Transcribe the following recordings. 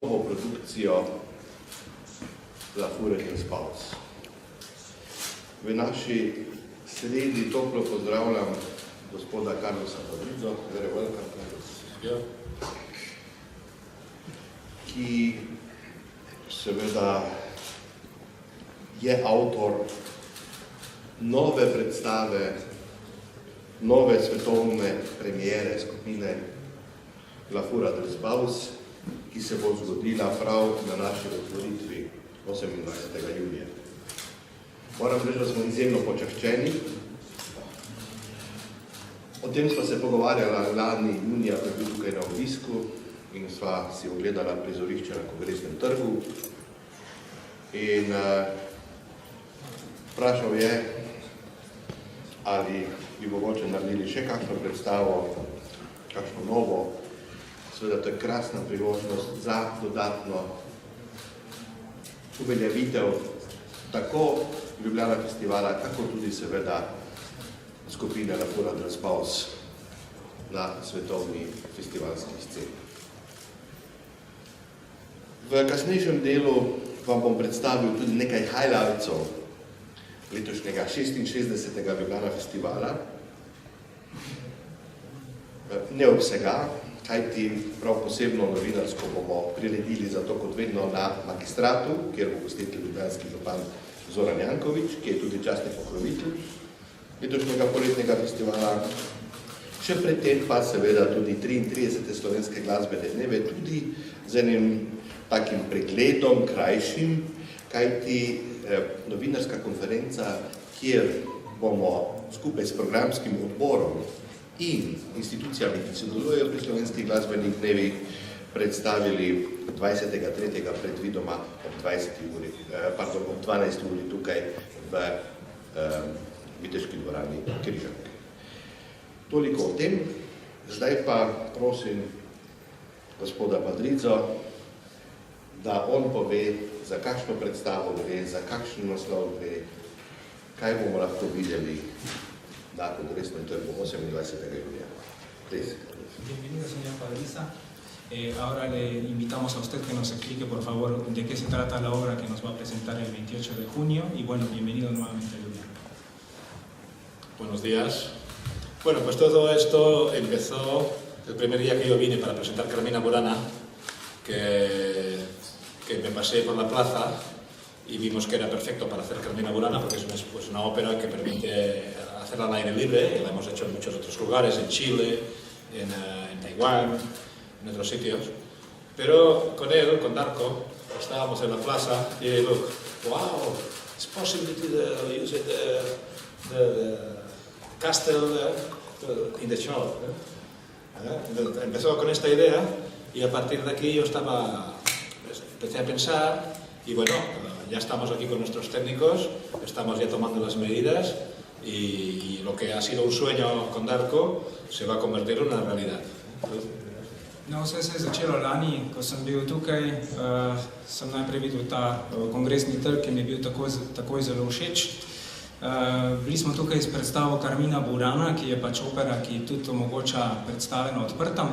novo produkcijo La Fure in Spaus. V naši sredi toplo pozdravljam gospoda Carlosa Padrizo, very welcome, Carlos, ki seveda je avtor nove predstave, nove svetovne premiere skupine La Fura del Spaus, ki se bo zgodila prav na naši otvoritvi 28. junija. Moram reči, da smo izjemno počaščeni. O tem sva se pogovarjala lani junija, ko je bil tukaj na obisku in sva si ogledala prizorišče na Kongresnem trgu. In vprašal je, ali bi mogoče naredili še kakšno predstavo, kakšno novo. Seveda to je krasna priložnost za dodatno uveljavitev tako Ljubljana festivala, kako tudi seveda skupine La Fura del Spaus na svetovni festivalski sceni. V kasnejšem delu vam bom predstavil tudi nekaj highlightsov letošnjega 66. Ljubljana festivala. Ne ob vsega, kajti prav posebno novinarsko bomo priredili zato kot vedno na Magistratu, kjer bo gostitelj ljubljanski župan Zoran Janković, ki je tudi častni pokrovitelj letošnjega poletnega festivala. Še pred tem pa seveda tudi 33. slovenske glasbene dneve, tudi z enim takim pregledom, krajšim, kajti novinarska konferenca, kjer bomo skupaj s programskim odborom in institucijami, ki sodelujejo pri slovenskih glasbenih dnevih, predstavili 20.3. predvidoma ob 12. uri tukaj v Viteški dvorani Križanke. Toliko o tem. Zdaj pa prosim gospoda Padrizo, da on pove, za kakšno predstavo gre, za kakšen naslov gre, kaj bomo lahko videli na Kongresnem trgu 28. junija. Bienvenido, señor Padriza. Ahora le invitamos a usted que nos explique, por favor, de qué se trata la obra que nos va a presentar el 28 de junio. Y bueno, bienvenido nuevamente a Ljubljana. Buenos días. Bueno, pues todo esto empezó el primer día que yo vine para presentar Carmina Burana, que me pasé por la plaza y vimos que era perfecto para hacer Carmina Burana, porque es una ópera que permite hacerla al aire libre, y la hemos hecho en muchos otros lugares, en Chile, en Taiwán, en otros sitios. Pero con él, con Darko, estábamos en la plaza y look, wow, it's possible to use the castle in the show. Empezó con esta idea y a partir de aquí yo empecé a pensar y bueno, ya estamos aquí con nuestros técnicos, estamos ya tomando las medidas y lo que ha sido un sueño con Darko se va a convertir en una realidad. No, vse se je začelo lani, ko sem bil tukaj, sem najprej videl ta kongresni trg, ki mi je bil takoj zelo všeč. Bili smo tukaj s predstavo Carmina Burana, ki je pač opera, ki tudi omogoča predstave na odprtem.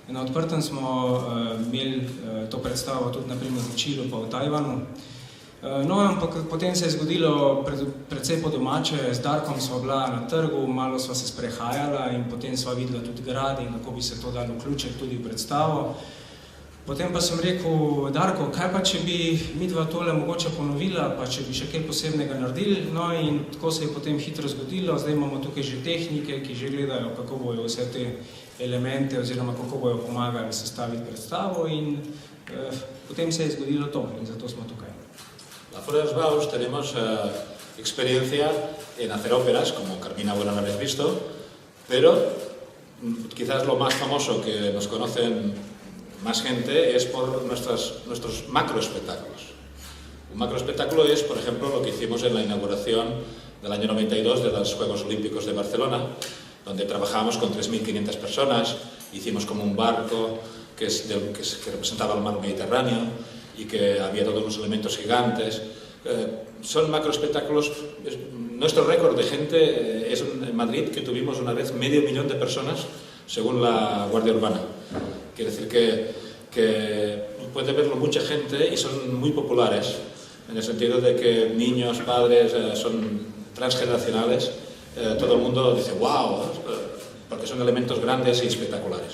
Na odprtem smo imeli to predstavo tudi naprimer v Čilu pa v Tajvanu. No, ampak potem se je zgodilo precej po domače, z Darkom sva bila na trgu, malo sva se sprehajala in potem sva videla tudi grad in kako bi se to dalo vključiti tudi v predstavo. Potem pa sem rekel, Darko, kaj pa če bi midva tole mogoče ponovila, pa če bi še kaj posebnega naredili, no in tako se je potem hitro zgodilo, zdaj imamo tukaj že tehnike, ki že gledajo, kako bojo vse te elemente oziroma kako bojo pomagali sestaviti predstavo in potem se je zgodilo to in zato smo tukaj. La Fura del Spaus tenemos experiencia en hacer óperas, como Carmina Burana habéis visto, pero quizás lo más famoso que nos conocen más gente es por nuestros macroespectáculos. Un macroespectáculo es, por ejemplo, lo que hicimos en la inauguración del año 92 de los Juegos Olímpicos de Barcelona, donde trabajamos con 3.500 personas, hicimos como un barco que representaba el mar Mediterráneo y que había todos unos elementos gigantes. Son macroespectáculos. Nuestro récord de gente es en Madrid, que tuvimos una vez 500.000 de personas, según la Guardia Urbana. Quiere decir que puede verlo mucha gente y son muy populares, en el sentido de que niños, padres, son transgeneracionales, todo el mundo dice wow, porque son elementos grandes y espectaculares.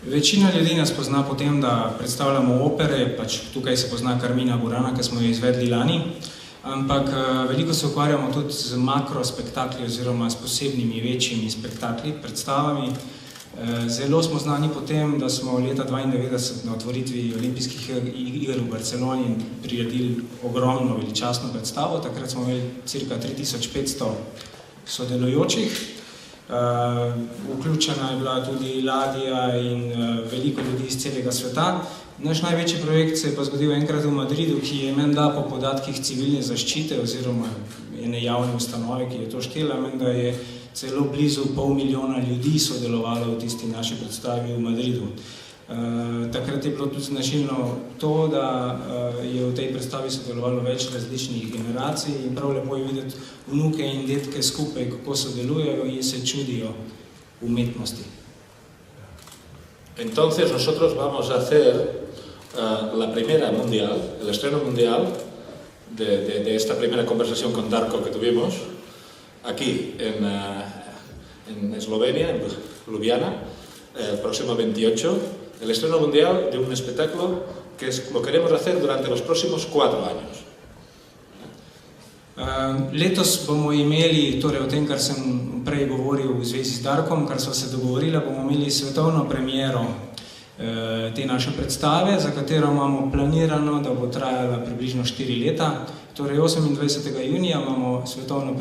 Večina ljudi nas pozna po tem, da predstavljamo opere, pač tukaj se pozna Carmina Burana, ki smo jo izvedli lani, ampak veliko se ukvarjamo tudi z makrospektakli oziroma s posebnimi večjimi spektakli, predstavami. Zelo smo znani po tem, da smo leta 1992 na otvoritvi olimpijskih iger v Barceloni priredili ogromno veličastno predstavo. Takrat smo imeli cirka 3500 sodelujočih. Vključena je bila tudi ladja in veliko ljudi iz celega sveta. Naš največji projekt se je pa zgodil enkrat v Madridu, ki je menda po podatkih civilne zaščite oziroma ene javne ustanove, ki je to štela, menda je celo blizu 500 000 ljudi sodelovalo v tisti naši predstavi v Madridu. Takrat je bilo tudi značilno to, da je v tej predstavi sodelovalo več različnih generacij in prav lepo je videti vnuke in detke skupaj, kako sodelujejo in se čudijo umetnosti. Entonces nosotros vamos a hacer la primera mundial, el estreno mundial de esta primera conversación con Darko que tuvimos aquí en Eslovenia, en Ljubljana, el próximo 28, el estreno mundial de un espectáculo que lo queremos hacer durante los próximos 4 años. Letos bomo imeli, torej o tem, kar sem prej govoril v zvezi z Darkom, kar sva se dogovorila, bomo imeli svetovno premiero te naše predstave, za katero imamo planirano, da bo trajala približno 4 leta. Torej 28. junija imamo svetovno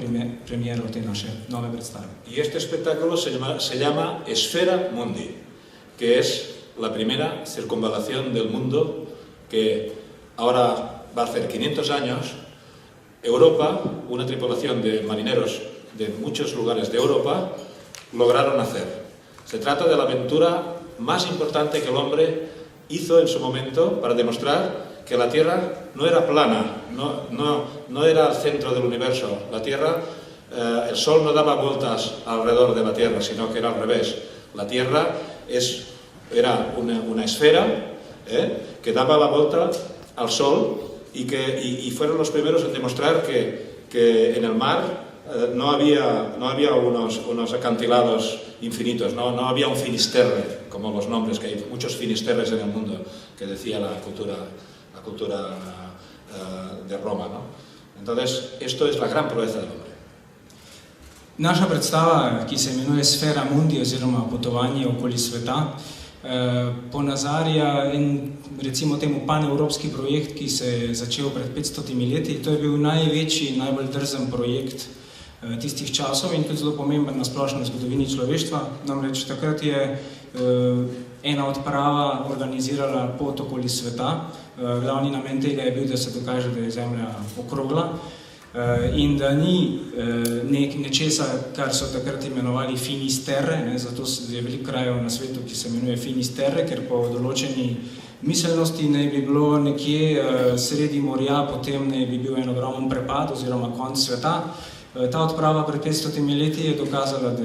premiero te naše nove predstave. Y este espectáculo se llama Esfera Mundi, que es la primera circunvalación del mundo que ahora va a hacer 500 años. Europa, una tripulación de marineros de muchos lugares de Europa, lograron hacer. Se trata de la aventura más importante que el hombre hizo en su momento para demostrar que la Tierra no era plana, no era el centro del universo. La Tierra, el Sol no daba vueltas alrededor de la Tierra, sino que era al revés. La Tierra era una esfera que daba la vuelta al Sol y fueron los primeros en demostrar que en el mar no había unos acantilados infinitos, no había un finisterre, como los nombres, que hay muchos finisterres en el mundo, que decía la cultura de Roma, ¿no? Entonces, esto es la gran proeza del hombre. Naša predstava, ki se imenuje Sfera Mundi oziroma potovanje okoli sveta, ponazarja recimo temu panevropski projekt, ki se je začel pred 500 leti. To je bil največji, najbolj drzen projekt tistih časov in tudi zelo pomemben na splošno zgodovini človeštva. Namreč takrat je ena odprava organizirala pot okoli sveta. Glavni namen tega je bil, da se dokaže, da je Zemlja okrogla in da ni nečesa, kar so takrat imenovali Finisterre, zato je veliko krajev na svetu, ki se imenuje Finisterre, ker po določeni miselnosti naj bi bilo nekje sredi morja, potem naj bi bil en ogromen prepad oziroma konc sveta. Ta odprava pred 500 leti je dokazala,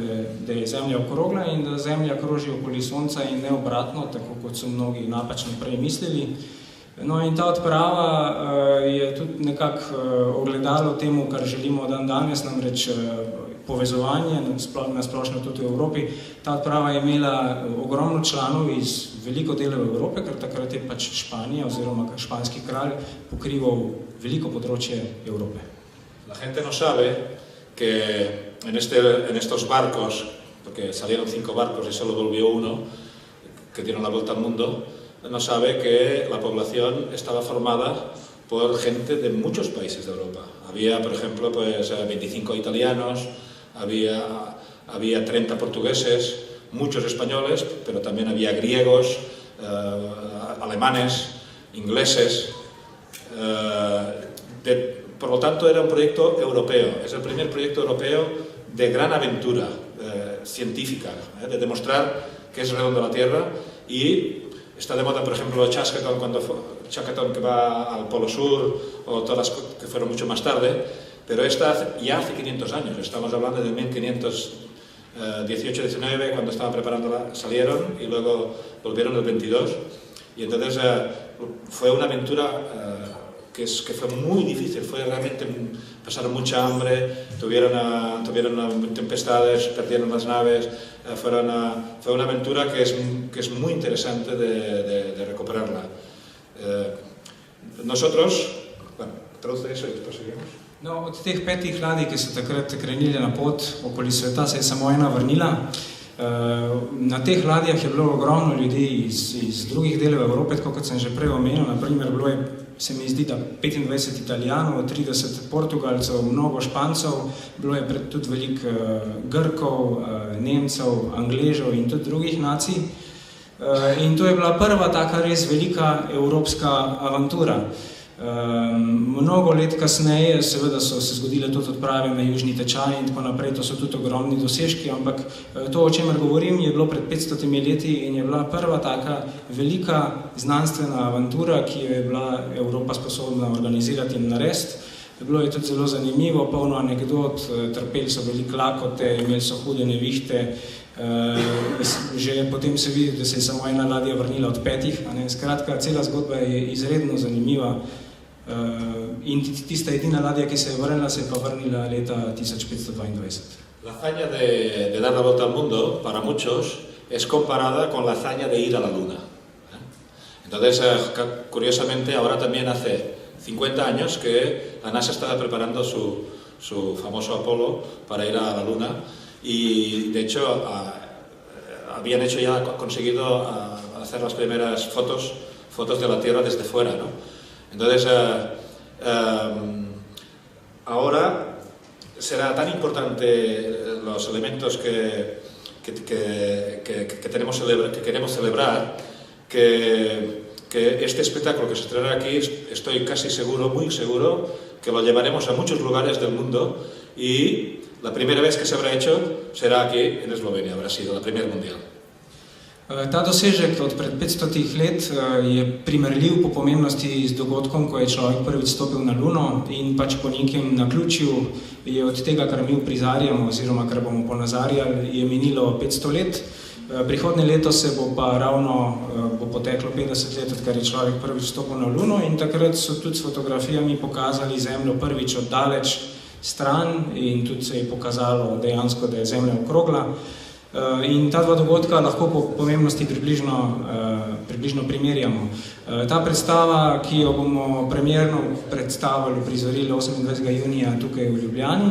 da je Zemlja okrogla in da Zemlja kroži okoli Sonca in ne obratno, tako kot so mnogi napačno prej mislili. No in ta odprava je tudi nekako ogledalo temu, kar želimo danes, namreč povezovanje, na splošno tudi v Evropi. Ta odprava je imela ogromno članov iz veliko delov Evrope, ker takrat je pač Španija oziroma španski kralj pokrival veliko področje Evrope. La gente no sabe que en estos barcos, porque salieron 5 barcos y solo volvió uno, que dieron la vuelta al mundo, no sabe que la población estaba formada por gente de muchos países de Europa. Había, por ejemplo, 25 italianos, había 30 portugueses, muchos españoles, pero también había griegos, alemanes, ingleses. Por lo tanto, era un proyecto europeo. Es el primer proyecto europeo de gran aventura científica, de demostrar que es redonda la Tierra. Y está de moda, por ejemplo, Shackleton que va al Polo Sur, o todas las que fueron mucho más tarde, pero esta ya hace 500 años. Estamos hablando de 1518-19, cuando estaban preparándola, salieron y luego volvieron el 22. Y entonces fue una aventura que fue muy difícil, fue realmente, pasaron mucha hambre, tuvieron tempestades, perdieron las naves, fue una aventura que es muy interesante de recuperarla. Nosotros, bueno, traduce eso y después seguimos. No, od teh 5 ladij, ki so takrat krenili na pot okoli sveta, se je samo ena vrnila. Na teh ladjah je bilo ogromno ljudi iz drugih delov Evrope, tako kot sem že prej omenil. Naprimer, bilo je, se mi zdi, da 25 Italijanov, 30 Portugalcev, mnogo Špancev, bilo je tudi veliko Grkov, Nemcev, Angležev in tudi drugih nacij. In to je bila prva taka res velika evropska avantura. Mnogo let kasneje seveda so se zgodile tudi odprave na južni tečaj in tako naprej, to so tudi ogromni dosežki, ampak to, o čemer govorim, je bilo pred 500 leti in je bila prva taka velika znanstvena avantura, ki jo je bila Evropa sposobna organizirati in narediti. Bilo je tudi zelo zanimivo, polno anekdot, trpeli so veliko lakote, imeli so hude nevihte, že potem se vidi, da se je samo ena ladja vrnila od 5. Skratka, cela zgodba je izredno zanimiva. In tista edina ladja, ki se je vrnila, se je pa vrnila leta 1522. La hazaña de dar la vuelta al mundo, para muchos, es comparada con la hazaña de ir a la Luna. Entonces, curiosamente, ahora también hace 50 años que la NASA estaba preparando su famoso Apolo para ir a la Luna y, de hecho, habían conseguido hacer las primeras fotos de la Tierra desde fuera, ¿no? Entonces, ahora será tan importante los elementos que queremos celebrar que este espectáculo que se estrenará aquí, estoy casi seguro, muy seguro, que lo llevaremos a muchos lugares del mundo y la primera vez que se habrá hecho será aquí en Eslovenia, habrá sido la primera mundial. Ta dosežek od pred 500 let je primerljiv po pomembnosti z dogodkom, ko je človek prvič stopil na Luno in pač po nekem naključju je od tega, kar mi uprizarjamo oziroma kar bomo ponazarjali, je minilo 500 let. Prihodnje leto se bo pa ravno poteklo 50 let, odkar je človek prvič stopil na Luno in takrat so tudi s fotografijami pokazali Zemljo prvič od daleč stran in tudi se je pokazalo dejansko, da je Zemlja okrogla. In ta dva dogodka lahko po pomembnosti približno primerjamo. Ta predstava, ki jo bomo premierno predstavili, prizorili 28. junija tukaj v Ljubljani,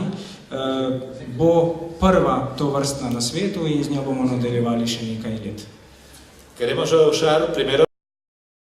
bo prva tovrstna na svetu in z njo bomo nadaljevali še nekaj let. Queremos usar primero